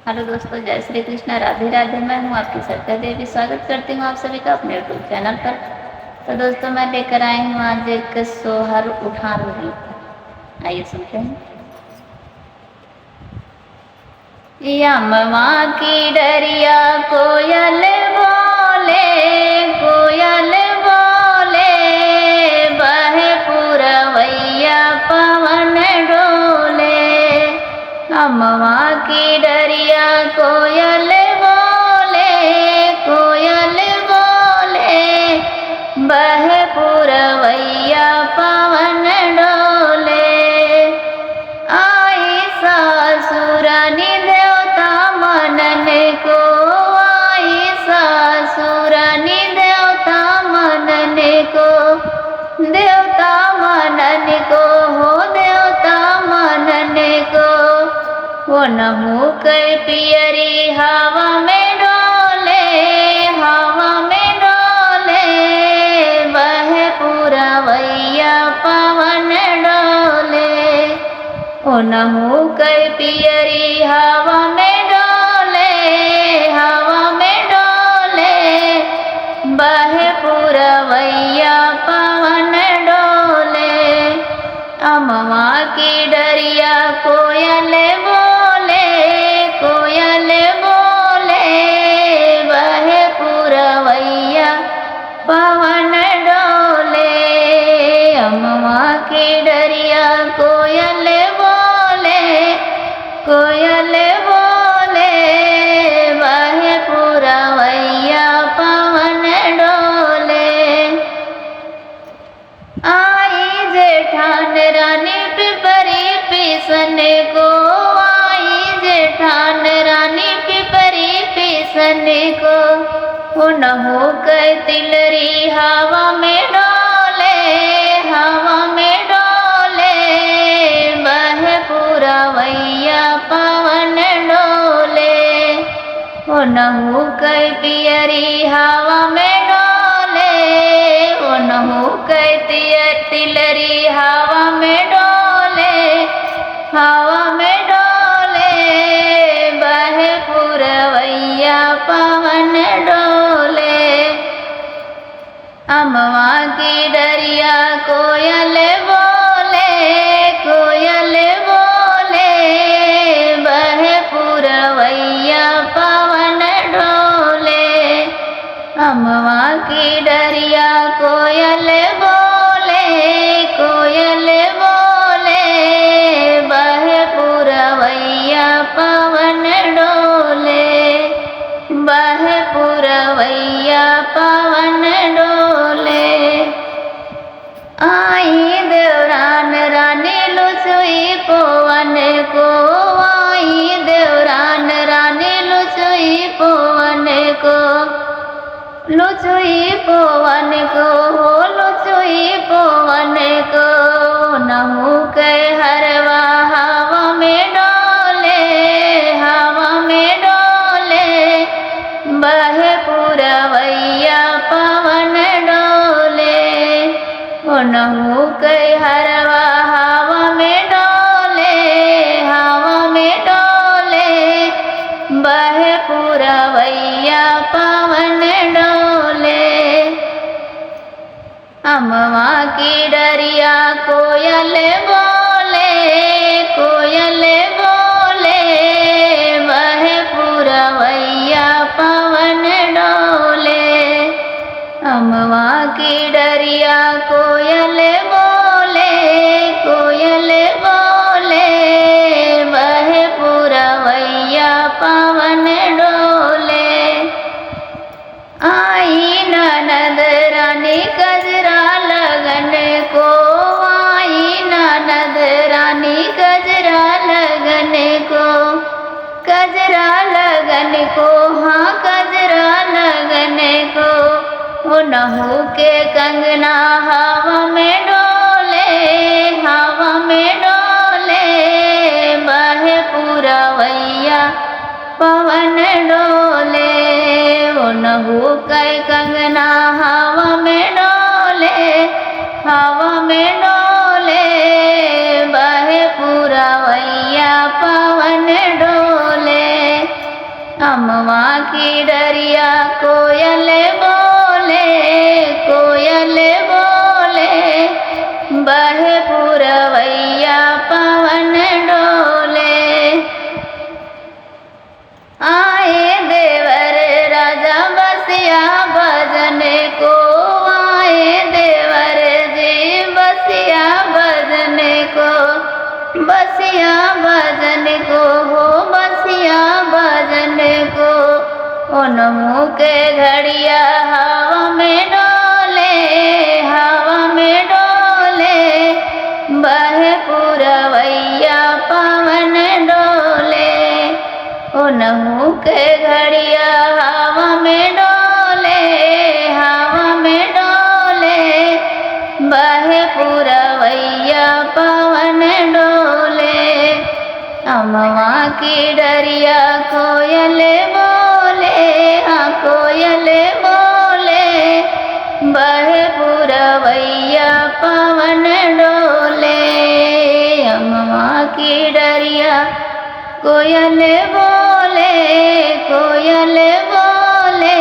Hello दोस्तों, जय श्री कृष्ण, राधे राधे। मैं हूँ आपकी सत्या देवी। स्वागत करती हूँ आप सभी का अपने यूट्यूब चैनल पर। तो दोस्तों, मैं लेकर आई हूँ आज एक सोहर उठान गीत। आइए सुनते हैं। यमवा की डरिया कोयल बोले, कोयल बोले, बहे पुरवैया पवन डोले। यमवा की डरिया कोयल बोले, कोयल बोले, बहे पुरवैया पवन डोले। आई सासुरानी देवता मनने को, आई सासुरानी देवता मनने को, देवता मनने को, हो देवता मनने को। वो नमू के पियरी हवा में डोले, हवा में डोले, बहे पुरवैया पवन डोले। ओ नमू के पियरी हवा में डोले, हवा में डोले, बहे पुरवैया पवन डोले। अमवा की डरिया कोयल बोले, कोयल बोले, बहे पुरवैया पवन डोले। अमवा की डरिया कोयल बोले, कोयल बोले, बहे पुरवैया पवन डोले। आई जेठान रानी पिपरी पीसने को, आई जेठान रानी पिपरी पीसने को। उनहु के तिलरी हवा में डोले, हवा में डोले, बहे पुरवैया पवन डोले। उनहु के पियरी हवा में डोले, उनहु के तिलरी हवा में डोले, हवा में डोले, बहे पुरवैया पवन डोले। अमवा की डरिया कोयल बोले, कोयल बोले, बहे पुरवैया पवन डोले। अमवा की डरिया कोयल बोले, कोयल बोले, बहे पुरवैया पवन डोले, बहे पुरवैया पवन डोले। आई देवरान रानी लुचुई पवन को, आई देवरान रानी लुचुई पवन को, लुचुई पवन को, हो लुचुई पवन को। नहु के हरवा हवा में डोले, हवा में डोले, बहे पुरवैया पवन डोले। नहु के हरवा हवा में डोले, हवा में डोले, बहे पुरवैया पवन डोले। अमवा की डरिया कोयल बोले, कोयल बोले, बहे पुरवैया पवन डोले। अमवा की डरिया कोयल बोले, कोयल बोले, बहे पुरवैया पवन डोले। आई ननद रानी गजरा लगन को, आई ननद रानी गजरा लगन को, गजरा लगन को, हाँ गजरा लगन को। उनहु के कंगना हवा में डोले, हवा में डोले, बहे पुरवैया पवन डोले। उनहु के कंगना हवा में डोले, हवा में डोले, बहे पुरवैया पवन डोले। अमवा की डरिया कोयल बोले, कोयल बोले, बहे पुरवैया पवन डोले। आए देवर राजा बसिया बजने को, आए देवर जी बसिया बजने को, बसिया बजने को हो, बसिया बजने को। उन मुँह के घड़िया हवा में डोले, हवा में डोले, बहे पुरवैया पवन डोले। उन मुँह के घड़िया हवा में डोले, हवा में डोले, बहे पुरवैया पवन डोले। अमवा की डरिया कोयल बोले, हाँ कोयल बोले, बहे पुरवैया पवन डोले। अमवा की डरिया कोयल बोले, कोयल बोले,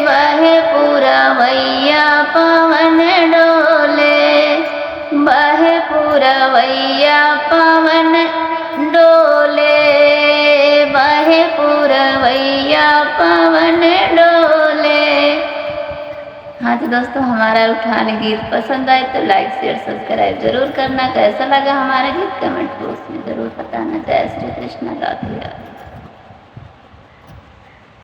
बहे पुरवैया पवन डोले, बहे पुरवैया पवन डोले, बहे पुरवैया पवन डोले। हाँ तो दोस्तों, हमारा उठान गीत पसंद आए तो लाइक शेयर सब्सक्राइब जरूर करना। कैसा लगा हमारा गीत कमेंट बॉक्स में जरूर बताना। जय श्री कृष्ण, राधे राधे।